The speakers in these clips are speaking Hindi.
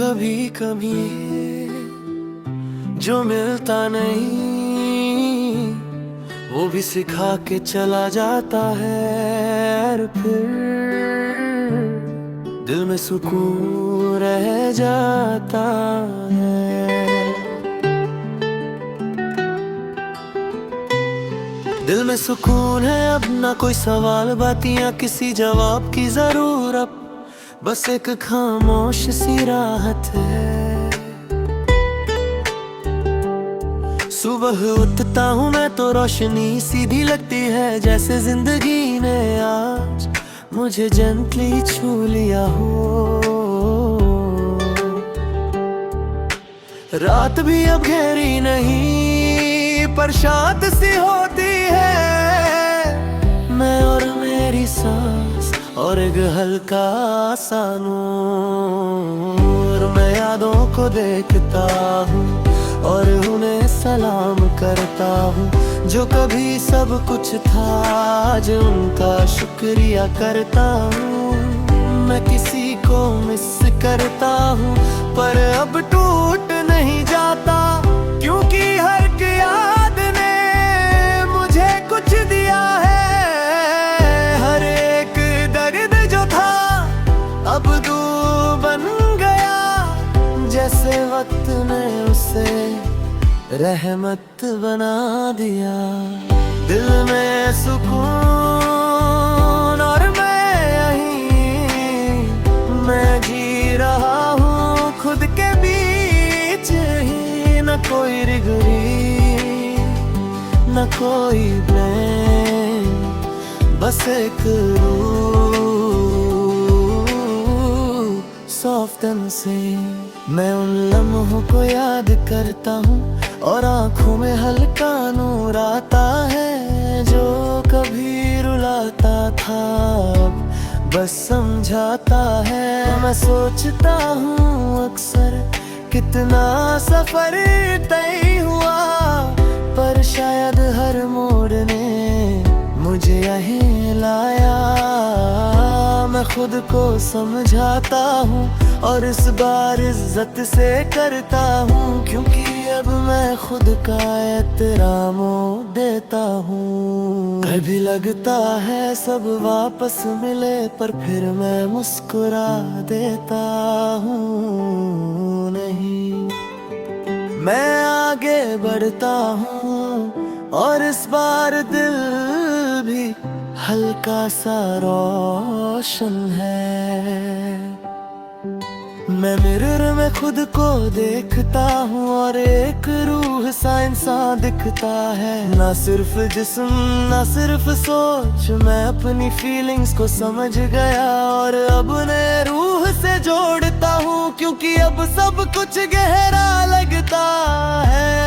कभी कभी जो मिलता नहीं वो भी सिखा के चला जाता है, और फिर दिल में सुकून रह जाता है। दिल में सुकून है, अब ना कोई सवाल बातियां किसी जवाब की जरूरत, बस एक खामोश सी राहत है। सुबह उठता हूँ मैं तो रोशनी सीधी लगती है, जैसे जिंदगी ने आज मुझे जेंटली छू लिया हो। रात भी अब गहरी नहीं पर शांत सी होती है, मैं और मेरी सांस और एक हल्का सा नूर। मैं यादों को देखता हूँ और उन्हें सलाम करता हूँ, जो कभी सब कुछ था आज उनका शुक्रिया करता हूँ। मैं किसी को मिस करता हूँ पर अब टूट नहीं जाता, क्योंकि हर एक याद ने मुझे कुछ दिया है। हर एक दर्द जो था अब दू बन गया, जैसे वक्त ने उसे रहमत बना दिया। दिल में सुकून और मैं यहीं, मैं जी रहा हूँ खुद के बीच ही, न कोई रिगरी न कोई ब्लेम, बस एक रूह सॉफ्ट एंड सेम। मैं उन लम्हों को याद करता हूँ और आंखों में हल्का नूर आता है, जो कभी रुलाता था अब बस समझाता है। मैं सोचता हूँ अक्सर कितना सफर तय हुआ, पर शायद हर मोड़ ने मुझे यहीं लाया। मैं खुद को समझाता हूँ और इस बार इज्जत से करता हूँ, क्योंकि अब मैं खुद का एहतराम देता हूँ। कभी लगता है सब वापस मिले पर फिर मैं मुस्कुरा देता हूँ। नहीं, मैं आगे बढ़ता हूँ और इस बार दिल भी हल्का सा रोशन है। मैं मिरर में खुद को देखता हूँ और एक रूह सा इंसान दिखता है, ना सिर्फ जिस्म ना सिर्फ सोच। मैं अपनी फीलिंग्स को समझ गया और अब नए रूह से जोड़ता हूँ, क्योंकि अब सब कुछ गहरा लगता है।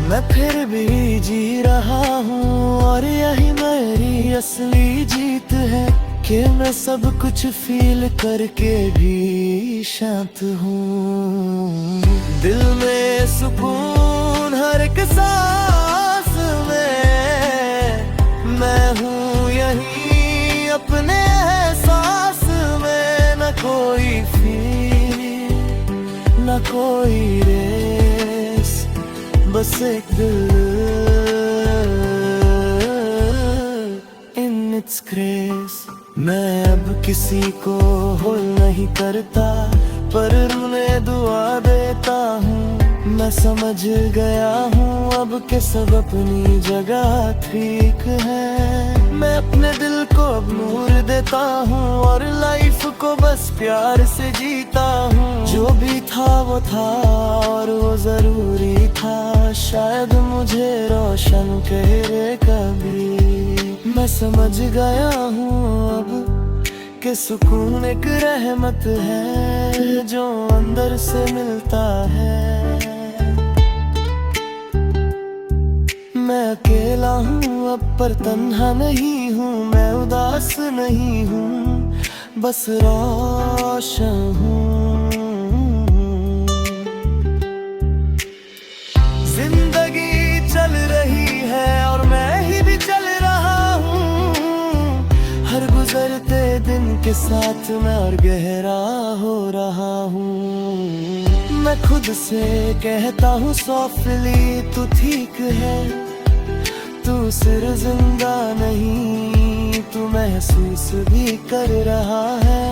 मैं फिर भी जी रहा हूँ और यही मेरी असली जीत है, कि मैं सब कुछ फील करके भी शांत हूँ। दिल में सुकून हर एक सांस में, मैं हूँ यही अपने एहसास में। न कोई फील न कोई रेस, बस एक दिल इन इट्स क्रेज। मैं अब किसी को होल नहीं करता पर उन्हें दुआ देता हूँ। मैं समझ गया हूँ अब के सब अपनी जगह ठीक है। मैं अपने दिल को अब नूर देता हूँ और लाइफ को बस प्यार से जीता हूँ। जो भी था वो था और वो जरूरी था, शायद मुझे रोशन करे कभी। मैं समझ गया हूँ अब कि सुकून एक रहमत है जो अंदर से मिलता है। मैं अकेला हूँ अब पर तन्हा नहीं हूँ, मैं उदास नहीं हूँ, बस रोशन हूँ। जिंदगी चल रही है और मैं ही भी चल रहा हूँ, हर गुजरते दिन के साथ मैं और गहरा हो रहा हूँ। मैं खुद से कहता हूँ सॉफ्टली तू ठीक है, तू सिर्फ जिंदा नहीं, तू महसूस भी कर रहा है।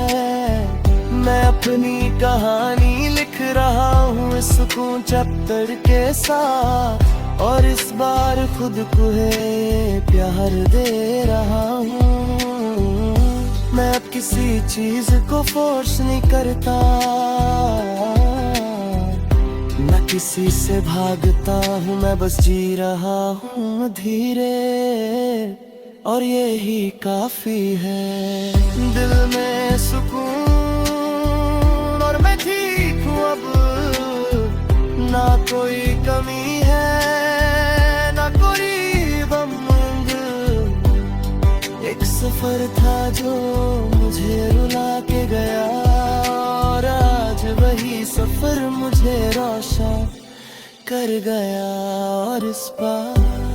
मैं अपनी कहानी लिख रहा हूँ इस सुकून चैप्टर के साथ, और इस बार खुद को है प्यार दे रहा हूँ। मैं अब किसी चीज को फोर्स नहीं करता, मैं किसी से भागता हूँ, मैं बस जी रहा हूँ धीरे, और यही काफी है। दिल में सुकून और मैं ठीक हूँ अब, ना कोई कमी है ना कोई गम। एक सफर था जो मुझे रुला के गया, और आज वही सफर मुझे रोशन कर गया। और इस बार